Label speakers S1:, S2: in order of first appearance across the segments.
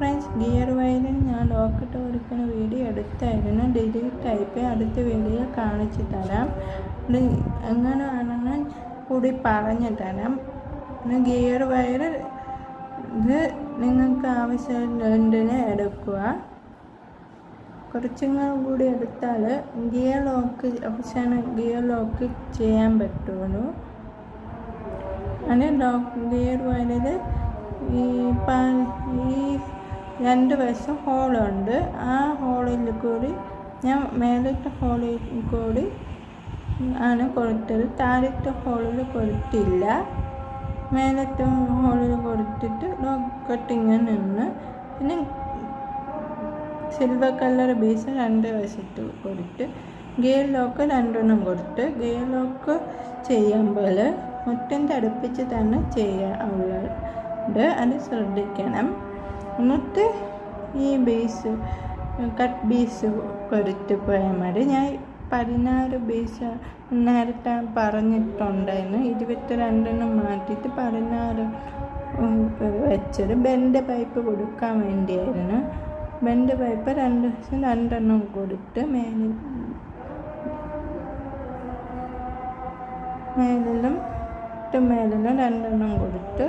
S1: Friends, gear വയറിൽ ഞാൻ ലോക്കിട്ട് കൊടുക്കുന്ന വീഡിയോ എടുത്തായിരുന്നു, ഡിലീറ്റ് ആയിപ്പോയി. അടുത്ത വീഡിയോ കാണിച്ചു തരാം. എങ്ങനെയാണെന്ന് കൂടി പറഞ്ഞു തരാം. ഗിയർ വയർ ഇത് നിങ്ങൾക്ക് ആവശ്യമുള്ളതിന് എടുക്കുക. കുറച്ചും കൂടി എടുത്താൽ ഗിയർ ലോക്ക് ചെയ്യാൻ പറ്റുള്ളൂ. അങ്ങനെ ഗിയർ വയറിൽ ഈ രണ്ട് വശം ഹോളുണ്ട്. ആ ഹോളിൽ കൂടി ഞാൻ മേലത്തെ ഹോളിൽ കൂടി ആണ് കൊടുത്തത്. താഴത്തെ ഹോളിൽ കൊടുത്തില്ല. മേലത്തെ ഹോളിൽ കൊടുത്തിട്ട് ലോക്കട്ടിങ് നിന്ന് പിന്നെ സിൽവർ കളർ ബേസ് രണ്ട് വശത്ത് കൊടുത്ത് ഗിയർ ലോക്ക് രണ്ടെണ്ണം കൊടുത്ത് ഗിയർ ലോക്ക് ചെയ്യുമ്പോൾ മുറ്റൻ്റെ അടുപ്പിച്ച് തന്നെ ചെയ്യാനുള്ളത്, അത് ശ്രദ്ധിക്കണം. എന്നിട്ട് ഈ ബേസ് കട്ട് ബേസ് കൊടുത്ത് പോയാൽ മതി. ഞാൻ 16 ബേസ് നേരത്തെ പറഞ്ഞിട്ടുണ്ടായിരുന്നു. 22 മാറ്റിയിട്ട് 16 വെച്ചത് ബെൻഡ് പൈപ്പ് കൊടുക്കാൻ വേണ്ടിയായിരുന്നു. ബെൻഡ് പൈപ്പ് 2 വശം 2 കൊടുത്ത് മേലിലും 2 കൊടുത്ത്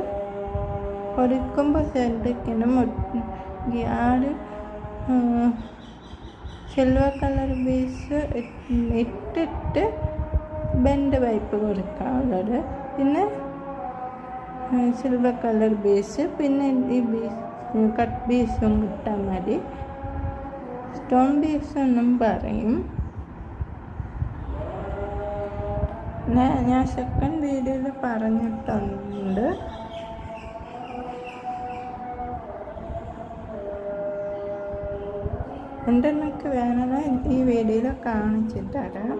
S1: കൊടുക്കുമ്പോൾ ശ്രദ്ധിക്കണം. ആറ് സിൽവർ കളർ ബേസ് ഇട്ടിട്ട് ബെൻഡ് പൈപ്പ് കൊടുക്കാനുള്ളത്. പിന്നെ സിൽവർ കളർ ബേസ്, പിന്നെ ഈ ബേസ് കട്ട് ബേസും ഇട്ടാൽ മതി. സ്റ്റോൺ ബേസ് എന്നും പറയും. ഞാൻ സെക്കൻഡ് വീഡിയോയിൽ പറഞ്ഞിട്ടുണ്ട്. എന്തെന്നൊക്കെ വേണമെന്ന് ഈ വീഡിയോയിൽ കാണിച്ചിട്ടരാം.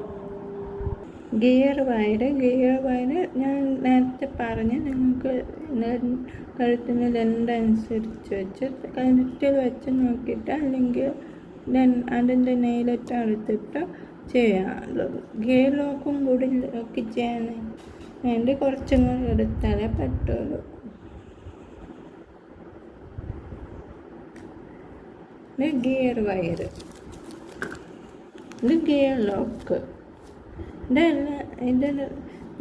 S1: ഗിയർ വയർ ഞാൻ നേരത്തെ പറഞ്ഞ് നിങ്ങൾക്ക് കഴുത്തിന് ലെന്തനുസരിച്ച് വെച്ച് കഴുത്തിൽ വെച്ച് നോക്കിയിട്ട് അല്ലെങ്കിൽ അതിൻ്റെ നെയിലറ്റ് എടുത്തിട്ട് ചെയ്യാനുള്ളത്. ഗിയർ ലോക്കും കൂടി ലോക്ക് ചെയ്യാൻ വേണ്ടി കുറച്ചും കൂടി എടുത്താലേ പറ്റുള്ളൂ. ഗിയർ വയർ, ഇത് ഗിയർ ലോക്ക്. ഇത്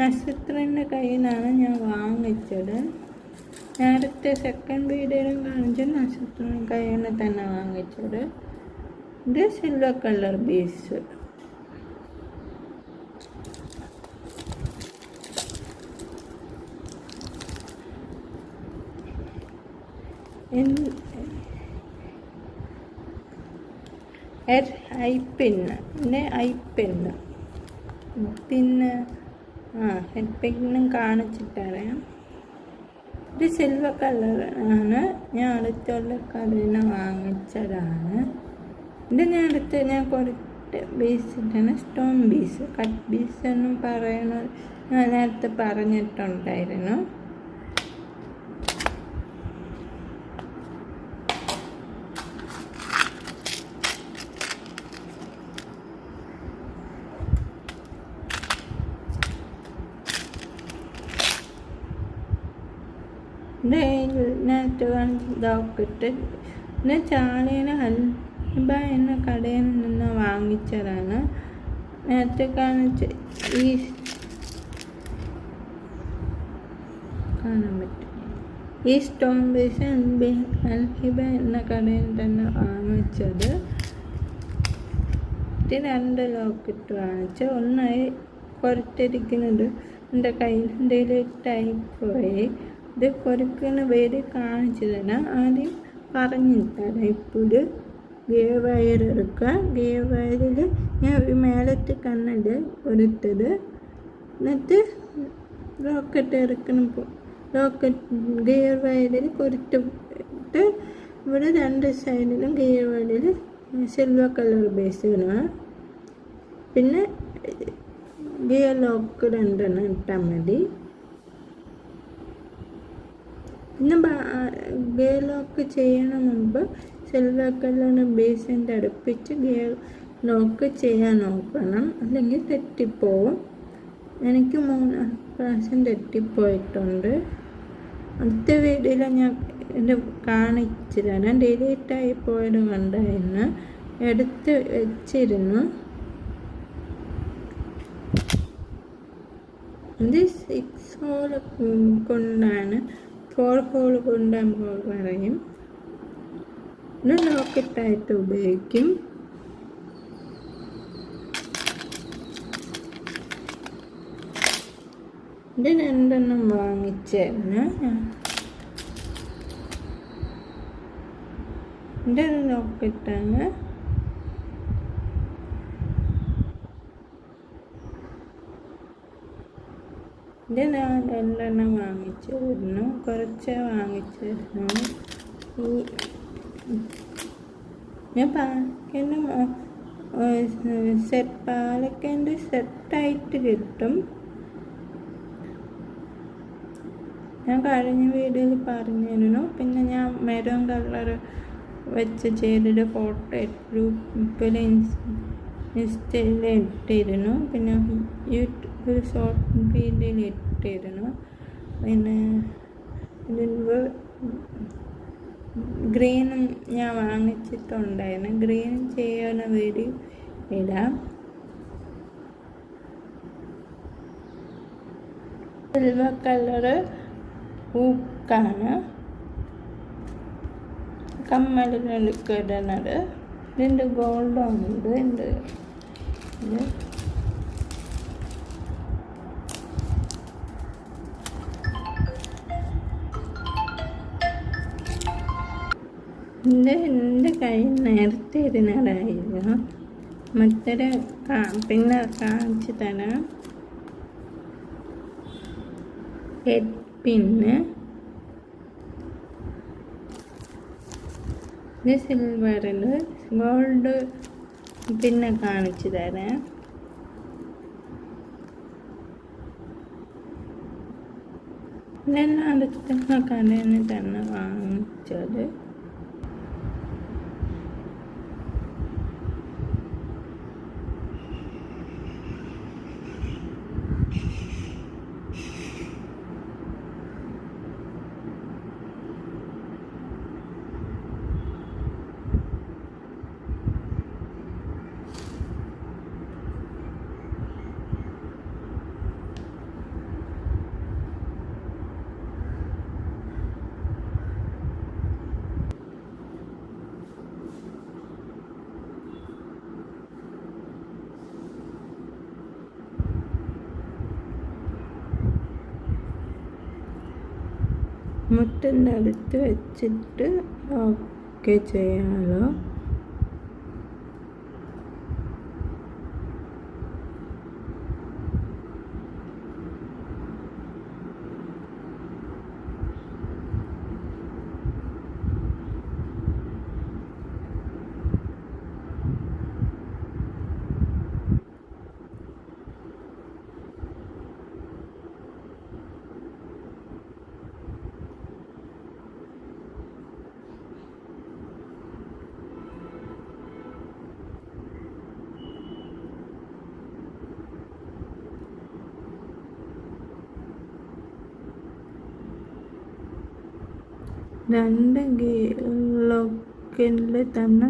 S1: നക്ഷത്രൻ്റെ കയ്യിൽ നിന്നാണ് ഞാൻ വാങ്ങിച്ചത്. നേരത്തെ സെക്കൻഡ് വീഡിയോയിലും കാണിച്ച നക്ഷത്രൻ്റെ കയ്യിൽ നിന്ന് തന്നെ വാങ്ങിച്ചത്. ഇത് സിൽവർ കളർ ബേസ്. ഐപ്പിന്ന് പിന്നെ ഹെഡ് പിന്നും കാണിച്ചിട്ടറിയാം. ഇത് സിൽവർ കളർ ആണ്. ഞാൻ അടുത്തുള്ള കടയിൽ നിന്ന് വാങ്ങിച്ചതാണ്. ഇത് ഞാൻ കുറച്ച് ബേസ് ഇട്ടാണ്. സ്റ്റോൺ ബേസ്, കട്ട് ബേസ് എന്നും പറയണത് ഞാൻ നേരത്തെ പറഞ്ഞിട്ടുണ്ടായിരുന്നു. നേരത്തെ ഇതൊക്കെ പിന്നെ ചാളീനെ ഹൽബ എന്ന കടയിൽ നിന്ന് വാങ്ങിച്ചതാണ്. നേരത്തെ കാണിച്ച് കാണാൻ പറ്റും. ഈ സ്റ്റോൺ ബേസ് അൽഹിബ എന്ന കടയിൽ തന്നെ വാങ്ങിച്ചത്. 2 ലോക്കറ്റ് വാങ്ങിച്ച് ഒന്നായി പുറത്തിരിക്കുന്നത് എൻ്റെ കയ്യിൽ ടൈപ്പോയി. ഇത് പൊരുക്കുന്ന വേണ്ടി കാണിച്ചു തരാം. ആദ്യം പറഞ്ഞു തരാം. ഇപ്പോൾ ഗിയർ വയർ എടുക്കുക. ഗിയർ വയറിൽ ഞാൻ ഒരു മേലത്തെ കണ്ണത് കൊടുത്തത്. എന്നിട്ട് റോക്കറ്റ് ഇറക്കണം. ഗിയർ വയറിൽ കൊടുത്തിട്ട് ഇവിടെ 2 സൈഡിലും ഗിയർ വയറിൽ സിൽവർ കളർ ബേസ് വേണം. പിന്നെ ഗിയർ ലോക്ക് 2 ഇട്ടാൽ മതി. പിന്നെ ഗിയർ ലോക്ക് ചെയ്യണ മുമ്പ് സിൽവർ കളർ ബേസിൻ്റെ അടുപ്പിച്ച് ഗിയർ ലോക്ക് ചെയ്യാൻ നോക്കണം, അല്ലെങ്കിൽ തെറ്റിപ്പോവും. എനിക്ക് 3 പ്രാവശ്യം തെറ്റിപ്പോയിട്ടുണ്ട്. അടുത്ത വീഡിയോയിൽ ഞാൻ ഇത് കാണിച്ചു തരാം. ഡിലീറ്റായി പോയത് കണ്ടായിരുന്നു, എടുത്ത് വെച്ചിരുന്നു. ഇത് 6 ഹോൾ കൊണ്ടാണ്, 4 ഹോൾ കൊണ്ടാകുമ്പോൾ പറയും. ഇത് ലോക്കറ്റായിട്ട് ഉപയോഗിക്കും. ഇത് 2 വാങ്ങിച്ചായിരുന്നു. ഇതൊരു ലോക്കറ്റാണ്. ഇത് ഞാൻ 2 വാങ്ങിച്ചിരുന്നു, കുറച്ച് വാങ്ങിച്ചിരുന്നു. ഞാൻ പാലക്കൻ്റെ സെറ്റായിട്ട് കിട്ടും. ഞാൻ കഴിഞ്ഞ വീഡിയോയിൽ പറഞ്ഞിരുന്നു. പിന്നെ ഞാൻ മെറൂൺ കളർ വെച്ച് ചെയ്തിട്ട് ഫോട്ടോ ഗ്രൂപ്പിൽ ഇൻസ്റ്റയിൽ ഇട്ടിരുന്നു. പിന്നെ യൂട്യൂബിൽ ഷോർട്ട് വീഡിയോയിൽ ഇട്ടിരുന്നു. പിന്നെ ഗ്രീനും ഞാൻ വാങ്ങിച്ചിട്ടുണ്ടായിരുന്നു. ഗ്രീൻ ചെയ്യുന്ന വീഡിയോ ഇടാം. സിൽവർ കളറ് പൂക്കാണ് കമ്മലുകൾക്ക് ഇടുന്നത്. ഇതിൻ്റെ ഗോൾഡാണ്. ഇത് എൻ്റെ കയ്യിൽ നേരത്തെ ഇരുന്നതായിരുന്നു. മറ്റൊരു പിന്നെ കാണിച്ചു തരാം. ഹെഡ് പിന്ന്, ഇത് സിൽവറിൽ, ഗോൾഡ് പിന്നെ കാണിച്ചു തരാം. ഇതെല്ലാം അടുത്തുള്ള കടയിൽ നിന്ന് തന്നെ വാങ്ങിച്ചത്. മുട്ടിൻ്റെ അടുത്ത് വെച്ചിട്ട് ഓക്കെ ചെയ്യാമല്ലോ. രണ്ട് ഗിയറിലൊക്കെ തന്നെ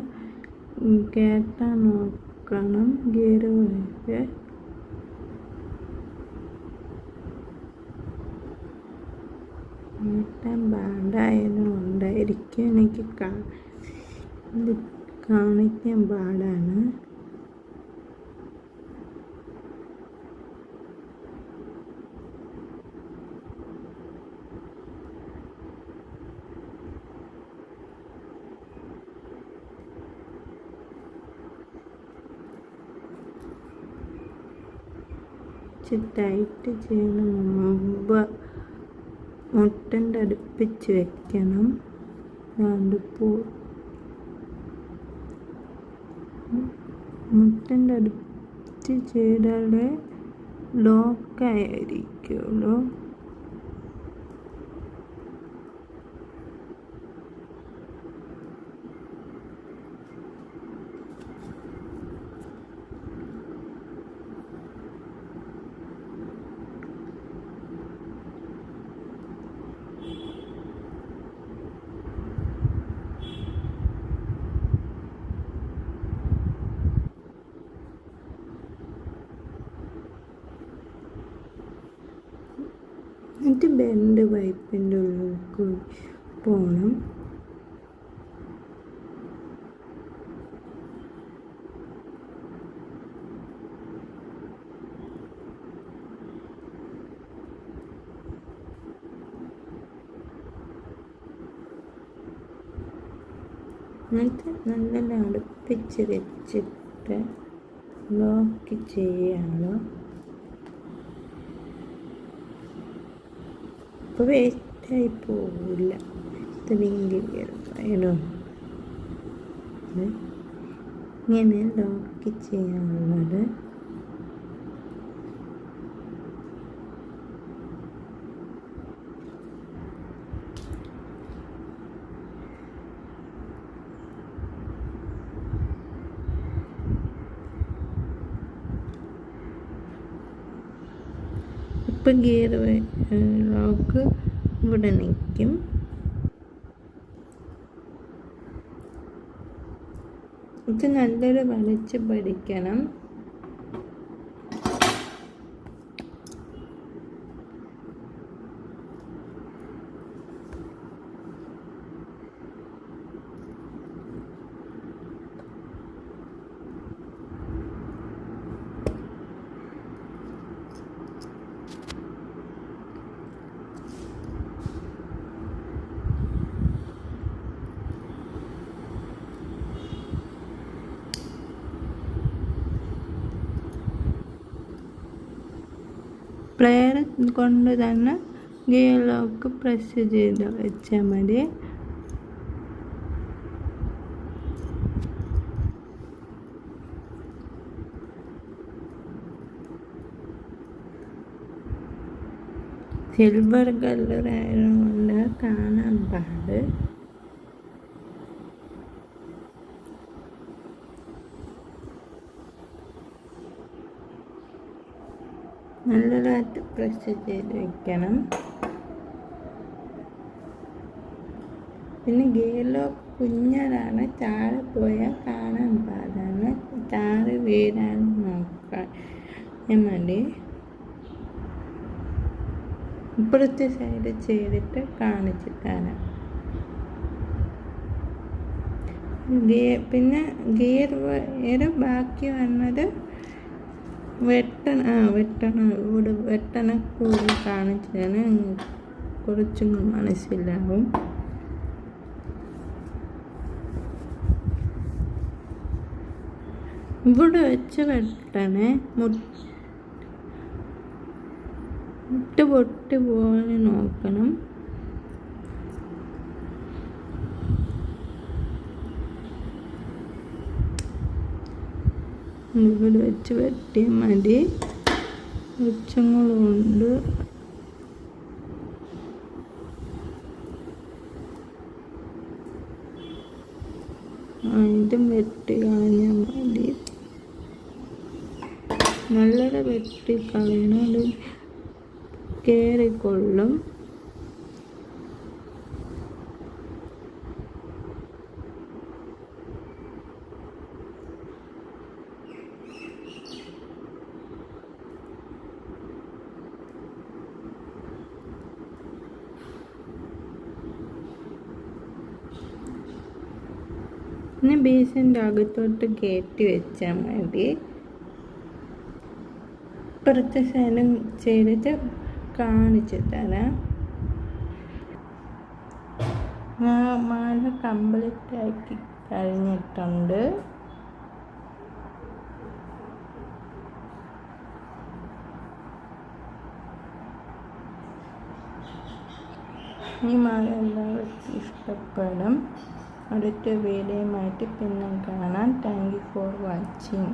S1: കയറ്റാൻ നോക്കണം. ഗിയർ വരെ കയറ്റാൻ പാടായതുകൊണ്ടായിരിക്കും എനിക്ക് കാണിക്കാൻ പാടാണ്. ടൈറ്റ് ചെയ്യുന്ന മുമ്പ് മുട്ടിൻ്റെ അടുപ്പിച്ച് വെക്കണം. മുട്ടിൻ്റെ അടുപ്പിച്ച് ചെയ്താലേ ലോക്കായിരിക്കുള്ളൂ. എന്നിട്ട് ബെൻഡ് പൈപ്പിൻ്റെ ഉള്ളിലേക്ക് പോകണം. എന്നിട്ട് നല്ല അടുപ്പിച്ച് വെച്ചിട്ട് ലോക്ക് ചെയ്യണം. അപ്പോൾ വേസ്റ്റായി പോവില്ല. ഇത്രയും ഇങ്ങനെ ലോക്ക് ചെയ്യാനുള്ളത്. ഇപ്പം ഗിയർ ലോക്ക് ഇവിടെ നിൽക്കും. ഇത് നല്ലൊരു വലിച്ച് പഠിക്കണം. പ്ലെയർ കൊണ്ട് തന്നെ ഗിയർ ലോക്ക് പ്രസ് ചെയ്ത് വെച്ചാൽ മതി. സിൽവർ കളർ ആയതുകൊണ്ട് കാണാൻ പാട്. നല്ലതായിട്ട് പ്രസ് ചെയ്ത് വെക്കണം. പിന്നെ ഗിയർ ലോക്ക് കുഞ്ഞതാണ്, താഴെ പോയാൽ കാണാൻ പാടാണ്. താഴെ വീഴാൻ നോക്കാൻ മതി. ഇപ്പുറത്തെ സൈഡ് ചെയ്തിട്ട് കാണിച്ചു തരാം. പിന്നെ ഗിയർ ബാക്കി വന്നത് വെട്ടണം ഇവിടെ വെട്ടണ കൂടി കാണിച്ചാൽ കുറച്ചും മനസ്സിലാവും. ഇവിടെ വെച്ച് വെട്ടണേ, മുട്ട് പൊട്ടി പോകാൻ നോക്കണം. ഇവിടെ വെച്ച് വെട്ടിയാൽ മതി. വെച്ചങ്ങളുണ്ട്. ഇതും വെട്ടി കളഞ്ഞാൽ മതി. നല്ലത് വെട്ടി കളയണം, അത് കയറിക്കൊള്ളും. പിന്നെ ബേസിൻ്റെ അകത്തോട്ട് കയറ്റി വെച്ചാൽ മതി. ഇപ്പുറത്തെ സൈഡും ചെയ്തിട്ട് കാണിച്ചു തരാം. മാല കംപ്ലീറ്റ് ആക്കി കഴിഞ്ഞിട്ടുണ്ട്. ഈ മാല എല്ലാവർക്കും ഇഷ്ടപ്പെടും. അടുത്ത വീഡിയോയുമായിട്ട് പിന്നെ കാണാം. Thank you for watching.